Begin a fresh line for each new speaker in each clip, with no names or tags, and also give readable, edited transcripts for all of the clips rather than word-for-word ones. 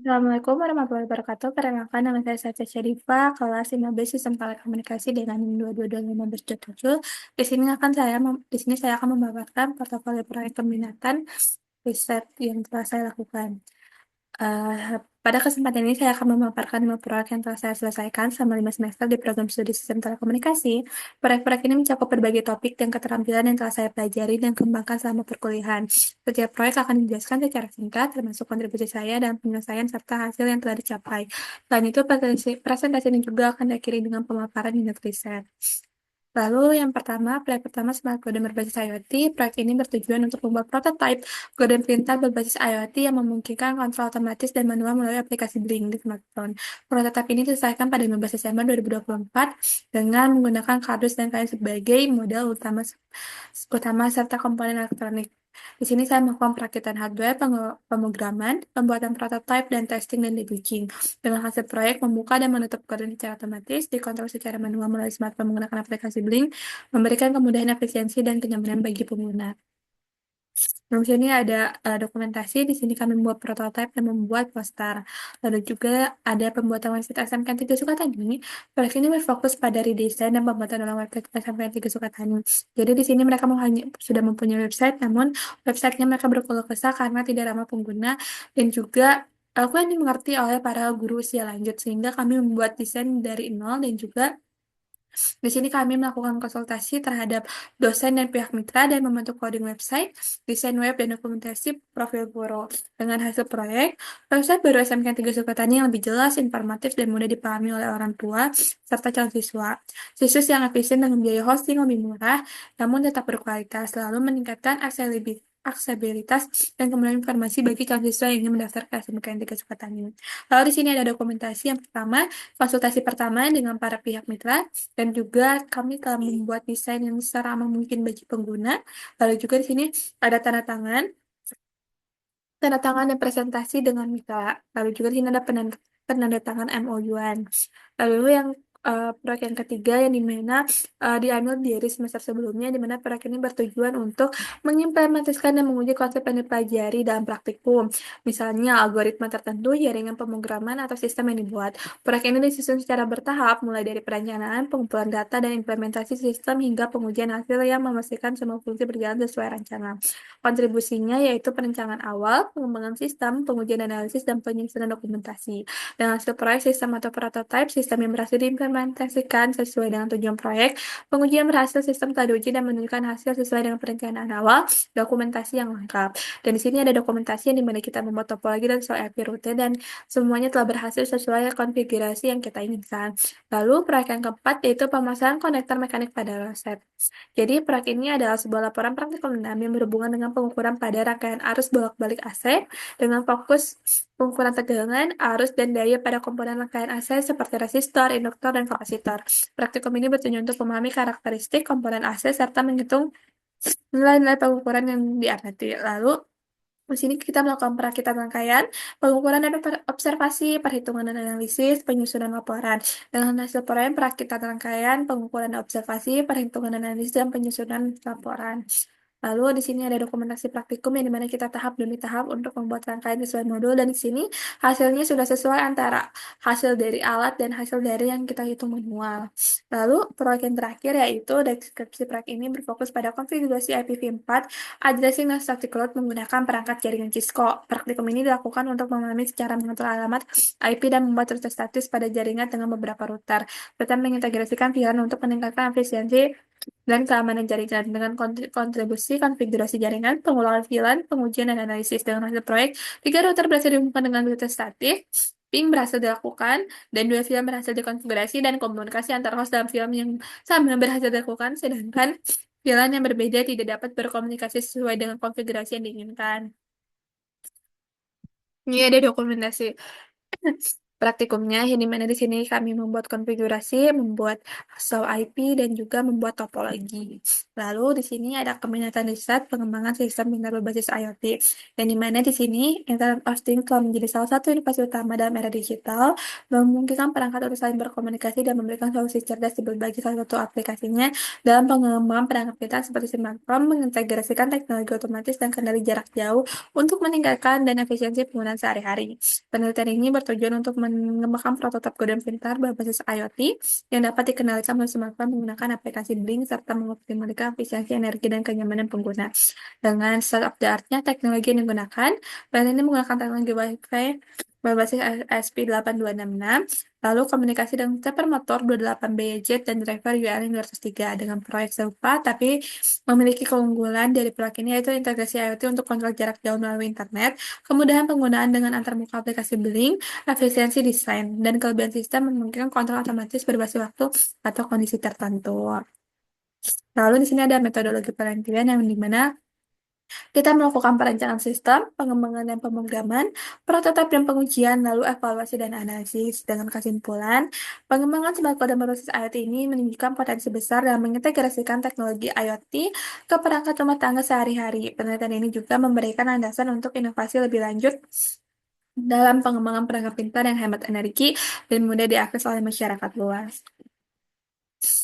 Assalamualaikum warahmatullahi wabarakatuh. Perkenalkan nama saya Sacha Syarifah, kelas 15 Sistem Telekomunikasi dengan NIM 2225 Di sini saya akan memaparkan portofolio proyek peminatan riset yang telah saya lakukan. Pada kesempatan ini saya akan memaparkan 5 proyek yang telah saya selesaikan selama 5 semester di program studi Sistem Telekomunikasi. Proyek-proyek ini mencakup berbagai topik dan keterampilan yang telah saya pelajari dan kembangkan selama perkuliahan. Setiap proyek akan dijelaskan secara singkat, termasuk kontribusi saya dan penyelesaian serta hasil yang telah dicapai. Selain itu, presentasi ini juga akan diakhiri dengan pemaparan unit riset. Lalu yang pertama, proyek pertama Smart Godam berbasis IoT. Proyek ini bertujuan untuk membuat prototipe godam pintar berbasis IoT yang memungkinkan kontrol otomatis dan manual melalui aplikasi Blink di smartphone. Prototipe ini diselesaikan pada 15 Desember 2024 dengan menggunakan kardus dan kain sebagai modal utama serta komponen elektronik. Di sini saya melakukan perakitan hardware, pemrograman, pembuatan prototipe, dan testing dan debugging. Dengan hasil proyek membuka dan menutup kode secara otomatis, dikontrol secara manual melalui smartphone menggunakan aplikasi Blink, memberikan kemudahan efisiensi dan kenyamanan bagi pengguna. Di sini ada dokumentasi. Di sini kami membuat prototipe dan membuat poster. Lalu juga ada pembuatan website SMK 3 Sukatani. Proyek ini berfokus pada redesign dan pembuatan ulang website SMK 3 Sukatani. Jadi di sini mereka sudah mempunyai website, namun websitenya mereka berkeluh kesah karena tidak ramah pengguna dan juga aku yang dimengerti oleh para guru usia lanjut, sehingga kami membuat desain dari nol dan juga di sini kami melakukan konsultasi terhadap dosen dan pihak mitra dan membentuk coding website, desain web, dan dokumentasi profil guru. Dengan hasil proyek, website baru SMK 3 Sukatani yang lebih jelas, informatif, dan mudah dipahami oleh orang tua serta calon siswa. Situs yang efisien dengan biaya hosting lebih murah, namun tetap berkualitas, lalu meningkatkan aksesibilitas dan kemudahan informasi bagi calon siswa yang ingin mendaftar ke SMK 3 Sukatani. Lalu di sini ada dokumentasi yang pertama, konsultasi pertama dengan para pihak mitra, dan juga kami telah membuat desain yang seramah mungkin bagi pengguna. Lalu juga di sini ada tanda tangan dan presentasi dengan mitra. Lalu juga di sini ada penandatangan MOU-an. Lalu yang proyek yang ketiga yang dimana diambil dari semester sebelumnya, di mana proyek ini bertujuan untuk mengimplementasikan dan menguji konsep yang dipelajari dalam praktikum. Misalnya algoritma tertentu, jaringan pemrograman, atau sistem yang dibuat. Proyek ini disusun secara bertahap, mulai dari perencanaan, pengumpulan data, dan implementasi sistem hingga pengujian hasil yang memastikan semua fungsi berjalan sesuai rencana. Kontribusinya yaitu perencanaan awal, pengembangan sistem, pengujian analisis, dan penyusunan dokumentasi. Dengan hasil proyek sistem atau prototipe, sistem yang berhasil diimplementasikan sesuai dengan tujuan proyek, pengujian berhasil, sistem telah diuji dan menunjukkan hasil sesuai dengan perencanaan awal, dokumentasi yang lengkap. Dan di sini ada dokumentasi yang dimana kita membuat topologi dan soal IP rute dan semuanya telah berhasil sesuai konfigurasi yang kita inginkan. Lalu proyek yang keempat yaitu pemasangan konektor mekanik pada roset. Jadi, proyek ini adalah sebuah laporan praktikum 6 yang berhubungan dengan pengukuran pada rangkaian arus bolak-balik AC dengan fokus pengukuran tegangan, arus, dan daya pada komponen rangkaian AC seperti resistor, induktor, dan kapasitor. Praktikum ini bertujuan untuk memahami karakteristik komponen AC serta menghitung nilai-nilai pengukuran yang diamati. Lalu, di sini kita melakukan perakitan rangkaian, pengukuran dan observasi, perhitungan dan analisis, penyusunan laporan. Dengan hasil perakitan rangkaian, pengukuran dan observasi, perhitungan dan analisis, dan penyusunan laporan. Lalu di sini ada dokumentasi praktikum yang dimana kita tahap demi tahap untuk membuat rangkaian sesuai modul, dan di sini hasilnya sudah sesuai antara hasil dari alat dan hasil dari yang kita hitung manual. Lalu proyek yang terakhir yaitu deskripsi proyek ini berfokus pada konfigurasi IPv4 addressing dan static load menggunakan perangkat jaringan Cisco. Praktikum ini dilakukan untuk memahami secara mengatur alamat IP dan membuat rute statis pada jaringan dengan beberapa router, serta mengintegrasikan VLAN untuk meningkatkan efisiensi dan keamanan jaringan. Dengan kontribusi konfigurasi jaringan, pengulangan VLAN, pengujian dan analisis dengan hasil proyek, 3 router berhasil dihubungkan dengan rute statis, ping berhasil dilakukan, dan 2 VLAN berhasil dikonfigurasi, dan komunikasi antar host dalam VLAN yang sama berhasil dilakukan, sedangkan VLAN yang berbeda tidak dapat berkomunikasi sesuai dengan konfigurasi yang diinginkan. Ini ada dokumentasi praktikumnya, yang dimana di sini kami membuat konfigurasi, membuat SOW IP, dan juga membuat topologi. Lalu di sini ada keminatan riset pengembangan sistem pintar berbasis IoT. Yang dimana di sini Internet of Things telah menjadi salah satu inovasi utama dalam era digital, memungkinkan perangkat untuk saling berkomunikasi dan memberikan solusi cerdas di berbagai salah satu aplikasinya dalam pengembangan perangkat pintar seperti smartphone, mengintegrasikan teknologi otomatis dan kendali jarak jauh untuk meningkatkan dan efisiensi penggunaan sehari-hari. Penelitian ini bertujuan untuk mengembangkan prototipe godam pintar berbasis IoT yang dapat dikendalikan melalui smartphone menggunakan aplikasi Blink serta mengoptimalkan efisiensi energi dan kenyamanan pengguna. Dengan state of the art-nya teknologi yang digunakan, brand ini menggunakan teknologi Wi-Fi berbasis SP8266, lalu komunikasi dengan stepper motor 28BZ dan driver URL 203 dengan proyek serupa, tapi memiliki keunggulan dari proyek ini yaitu integrasi IoT untuk kontrol jarak jauh melalui internet, kemudahan penggunaan dengan antarmuka aplikasi Blink, efisiensi desain, dan kelebihan sistem memungkinkan kontrol otomatis berbasis waktu atau kondisi tertentu. Lalu di sini ada metodologi penelitian yang dimana kita melakukan perencanaan sistem, pengembangan dan pemrograman, prototipe dan pengujian, lalu evaluasi dan analisis. Dengan kesimpulan, pengembangan smart code dan berbasis IoT ini menunjukkan potensi besar dalam mengintegrasikan teknologi IoT ke perangkat rumah tangga sehari-hari. Penelitian ini juga memberikan landasan untuk inovasi lebih lanjut dalam pengembangan perangkat pintar yang hemat energi dan mudah diakses oleh masyarakat luas.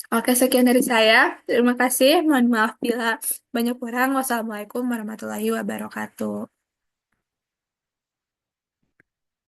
Oke, sekian dari saya. Terima kasih. Mohon maaf bila banyak kurang. Wassalamualaikum warahmatullahi wabarakatuh.